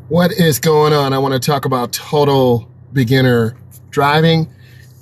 What is going on? I want to talk about total beginner driving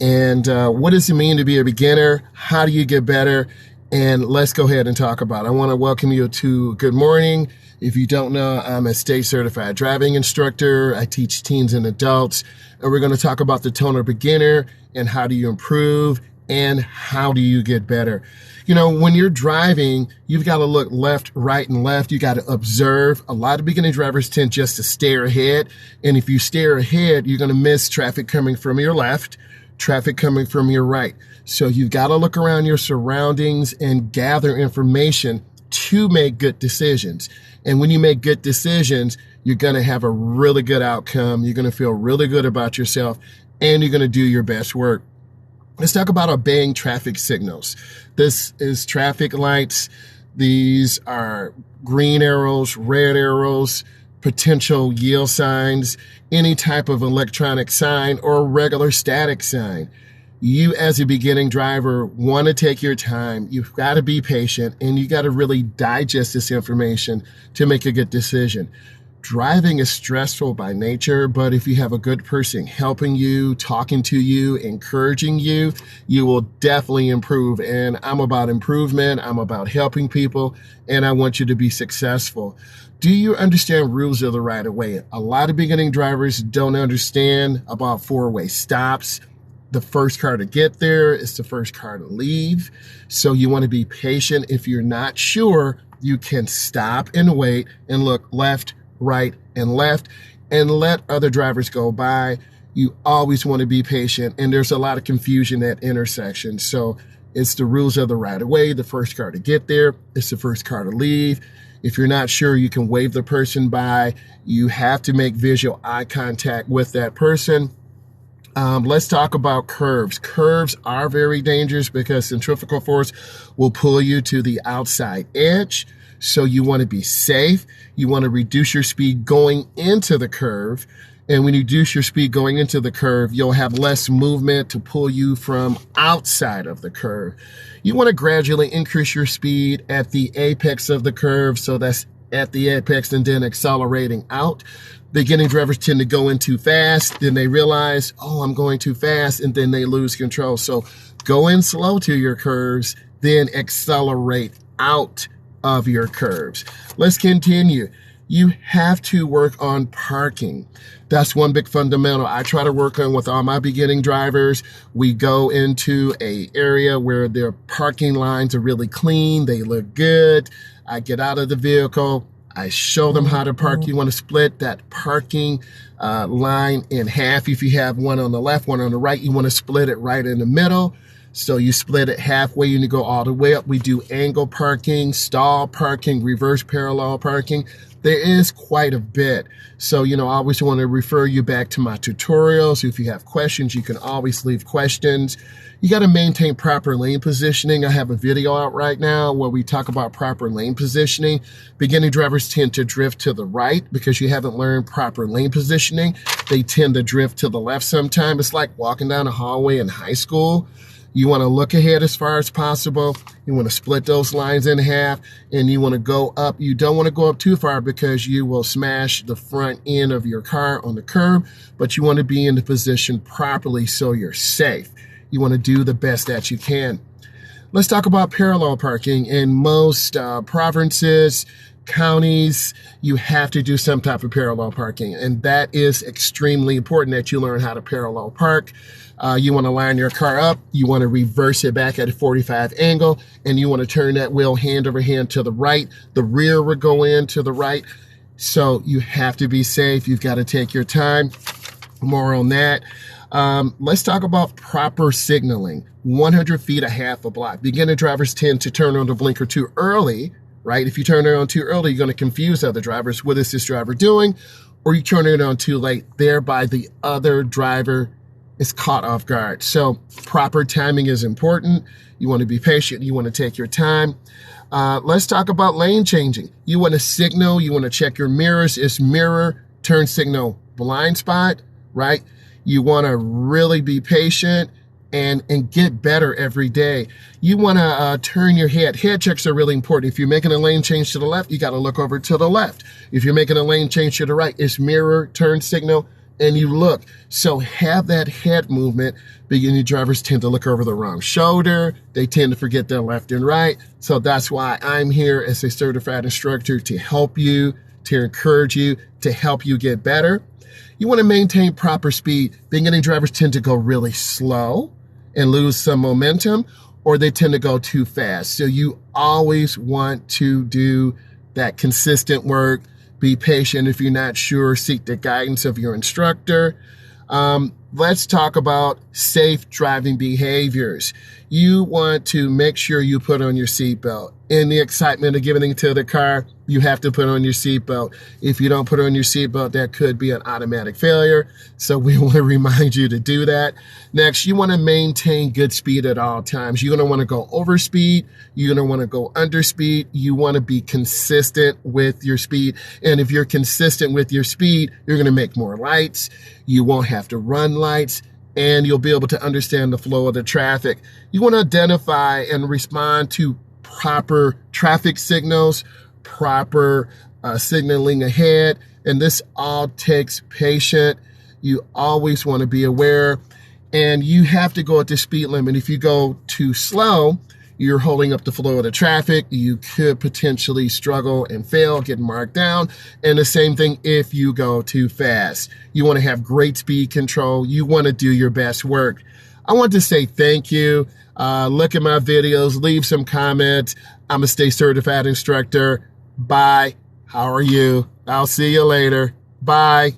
and what does it mean to be a beginner? How do you get better? And let's go ahead and talk about it. I want to welcome you to Good Morning. If you don't know, I'm a state certified driving instructor. I teach teens and adults, and we're going to talk about the total beginner and how do you improve and how do you get better. You know, when you're driving, you've got to look left, right, and left. You got to observe. A lot of beginning drivers tend just to stare ahead. And if you stare ahead, you're going to miss traffic coming from your left, traffic coming from your right. So you've got to look around your surroundings and gather information to make good decisions. And when you make good decisions, you're going to have a really good outcome. You're going to feel really good about yourself, and you're going to do your best work. Let's talk about obeying traffic signals. This is traffic lights. These are green arrows, red arrows, potential yield signs, any type of electronic sign or regular static sign. You as a beginning driver want to take your time. You've got to be patient, and you got to really digest this information to make a good decision. Driving is stressful by nature, but if you have a good person helping you, talking to you, encouraging you, you will definitely improve. And I'm about improvement. I'm about helping people, and I want you to be successful. Do you understand rules of the right of way? A lot of beginning drivers don't understand about four-way stops. The first car to get there is the first car to leave. So you want to be patient. If you're not sure, you can stop and wait and look left, right, and left, and let other drivers go by. You always want to be patient, and there's a lot of confusion at intersections. So it's the rules of the right of way. The first car to get there, it's the first car to leave. If you're not sure, you can wave the person by. You have to make visual eye contact with that person. Let's talk about curves. Curves are very dangerous because centrifugal force will pull you to the outside edge. So you want to be safe. You want to reduce your speed going into the curve. And when you reduce your speed going into the curve, you'll have less movement to pull you from outside of the curve. You want to gradually increase your speed at the apex of the curve. So that's at the apex and then accelerating out. Beginning drivers tend to go in too fast. Then they realize, oh, I'm going too fast. And then they lose control. So go in slow to your curves, then accelerate out of your curves. Let's continue. You have to work on parking. That's one big fundamental I try to work on with all my beginning drivers. We go into an area where their parking lines are really clean. They look good. I get out of the vehicle. I show them how to park. You want to split that parking line in half. If you have one on the left, one on the right, you want to split it right in the middle. So you split it halfway and you go all the way up. We do angle parking, stall parking, reverse parallel parking. There is quite a bit. So, I always want to refer you back to my tutorials. If you have questions, you can always leave questions. You got to maintain proper lane positioning. I have a video out right now where we talk about proper lane positioning. Beginning drivers tend to drift to the right because you haven't learned proper lane positioning. They tend to drift to the left sometimes. It's like walking down a hallway in high school. You want to look ahead as far as possible. You want to split those lines in half, and you want to go up. You don't want to go up too far because you will smash the front end of your car on the curb, but you want to be in the position properly so you're safe. You want to do the best that you can. Let's talk about parallel parking. In most provinces, counties, you have to do some type of parallel parking, and that is extremely important that you learn how to parallel park. You want to line your car up, you want to reverse it back at a 45 angle, and you want to turn that wheel hand over hand to the right. The rear will go in to the right. So you have to be safe. You've got to take your time. More on that. Let's talk about proper signaling. 100 feet, a half a block. Beginner drivers tend to turn on the blinker too early, right? If you turn it on too early, you're going to confuse other drivers. What is this driver doing? Or you turn it on too late, thereby the other driver is caught off guard. So proper timing is important. You want to be patient. You want to take your time. Let's talk about lane changing. You want to signal. You want to check your mirrors. It's mirror, turn signal, blind spot, right? You want to really be patient and get better every day. You want to turn your head. Head checks are really important. If you're making a lane change to the left, you got to look over to the left. If you're making a lane change to the right, it's mirror, turn signal, and you look. So have that head movement. Beginning drivers tend to look over the wrong shoulder. They tend to forget their left and right. So that's why I'm here as a certified instructor to help you, to encourage you, to help you get better. You want to maintain proper speed. Beginning drivers tend to go really slow and lose some momentum, or they tend to go too fast. So you always want to do that consistent work. Be patient. If you're not sure, seek the guidance of your instructor. Let's talk about safe driving behaviors. You want to make sure you put on your seatbelt. In the excitement of getting into the car, you have to put on your seatbelt. If you don't put on your seatbelt, that could be an automatic failure. So we want to remind you to do that. Next, you want to maintain good speed at all times. You're going to want to go over speed. You're going to want to go under speed. You want to be consistent with your speed. And if you're consistent with your speed, you're going to make more lights. You won't have to run lights, and you'll be able to understand the flow of the traffic. You want to identify and respond to proper traffic signals, proper signaling ahead, and this all takes patience. You always want to be aware, and you have to go at the speed limit. If you go too slow, you're holding up the flow of the traffic. You could potentially struggle and fail, get marked down. And the same thing if you go too fast. You want to have great speed control. You want to do your best work. I want to say thank you. Look at my videos, leave some comments. I'm a Stay Certified instructor. Bye. How are you? I'll see you later. Bye.